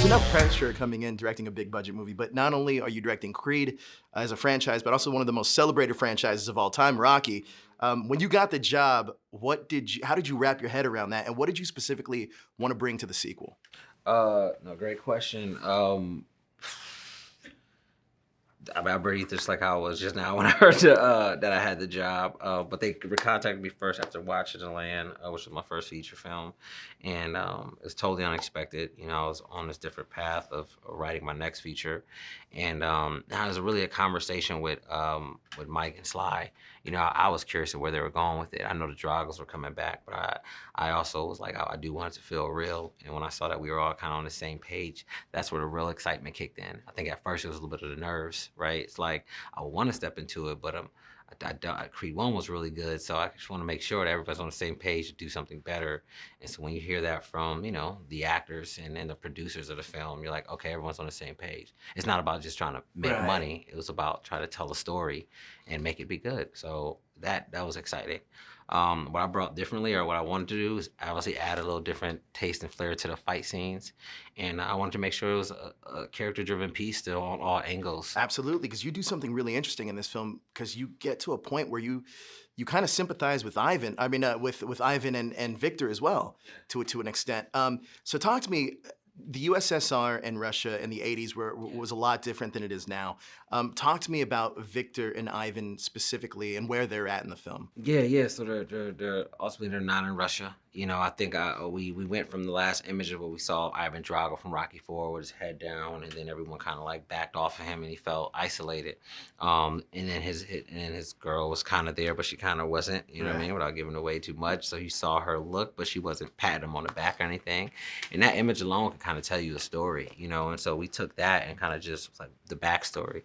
There's enough pressure coming in directing a big budget movie, but not only are you directing Creed as a franchise, but also one of the most celebrated franchises of all time, Rocky. When you got the job, how did you wrap your head around that, and what did you specifically want to bring to the sequel? No, great question. I breathed just like how I was just now when I heard that I had the job. But they contacted me first after watching The Land, which was my first feature film, and it was totally unexpected. You know, I was on this different path of writing my next feature, and it was really a conversation with Mike and Sly. You know, I was curious of where they were going with it. I know the Draggles were coming back, but I also was like, I do want it to feel real. And when I saw that we were all kind of on the same page, that's where the real excitement kicked in. I think at first it was a little bit of the nerves, right? It's like, I want to step into it, but Creed 1 was really good, so I just want to make sure that everybody's on the same page to do something better. And so when you hear that from, you know, the actors and the producers of the film, you're like, okay, everyone's on the same page. It's not about just trying to make money. It was about trying to tell a story and make it be good. So that was exciting. What I brought differently, or what I wanted to do, is obviously add a little different taste and flair to the fight scenes. And I wanted to make sure it was a character-driven piece still on all angles. Absolutely, because you do something really interesting in this film, because you get to a point where you kind of sympathize with Ivan. I mean, with Ivan and Victor as well, to an extent. So talk to me. The USSR and Russia in the 80s was a lot different than it is now. Talk to me about Victor and Ivan specifically and where they're at in the film. Yeah. So they're ultimately they're not in Russia. You know, I think we went from the last image of what we saw of Ivan Drago from Rocky IV with his head down, and then everyone kind of like backed off of him, and he felt isolated. And then his girl was kind of there, but she kind of wasn't. You know what I mean? Without giving away too much. So you saw her look, but she wasn't patting him on the back or anything. And that image alone could kind of tell you a story, you know. And so we took that and kind of just like the backstory.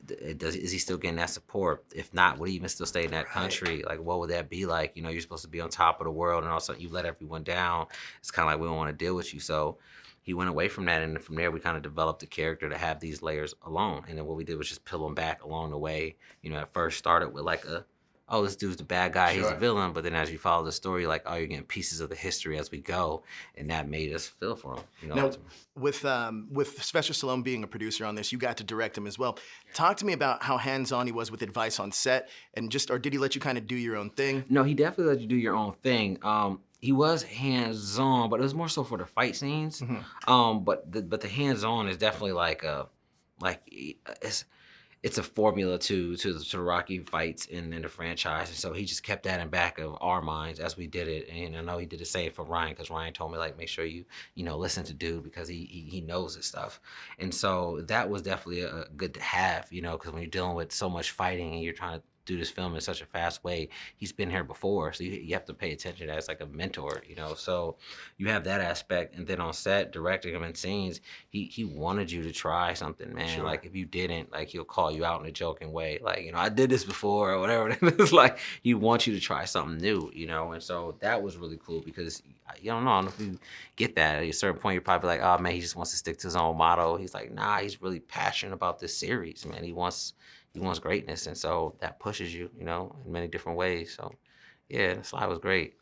Is he still getting that support? If not, would he even still stay in that country? Like, what would that be like? You know, you're supposed to be on top of the world, and all of a sudden you let everyone down. It's kind of like, we don't want to deal with you. So he went away from that, and from there we kind of developed a character to have these layers alone. And then what we did was just peel them back along the way. You know, at first started with like oh, this dude's the bad guy, he's a villain. But then as you follow the story, you're like, oh, you're getting pieces of the history as we go. And that made us feel for him. You know? Now, with Sylvester Stallone being a producer on this, you got to direct him as well. Talk to me about how hands-on he was with advice on set, and or did he let you kind of do your own thing? No, he definitely let you do your own thing. He was hands-on, but it was more so for the fight scenes. Mm-hmm. But the hands-on is definitely it's a formula to the Rocky fights in the franchise. And so he just kept that in back of our minds as we did it. And I know he did the same for Ryan, because Ryan told me, like, make sure you listen to dude, because he knows his stuff. And so that was definitely good to have, you know, because when you're dealing with so much fighting and you're trying to do this film in such a fast way, he's been here before, so you have to pay attention as like a mentor, you know. So you have that aspect, and then on set directing him in scenes, he wanted you to try something, man. Like, if you didn't, like, he'll call you out in a joking way, like, you know, I did this before or whatever. It's like he wants you to try something new, you know. And so that was really cool, because you don't know if you get that at a certain point, you're probably like, oh man, he just wants to stick to his own motto. He's like, nah, he's really passionate about this series, man. He wants greatness, and so that pushes you, you know, in many different ways. So, yeah, Sly was great.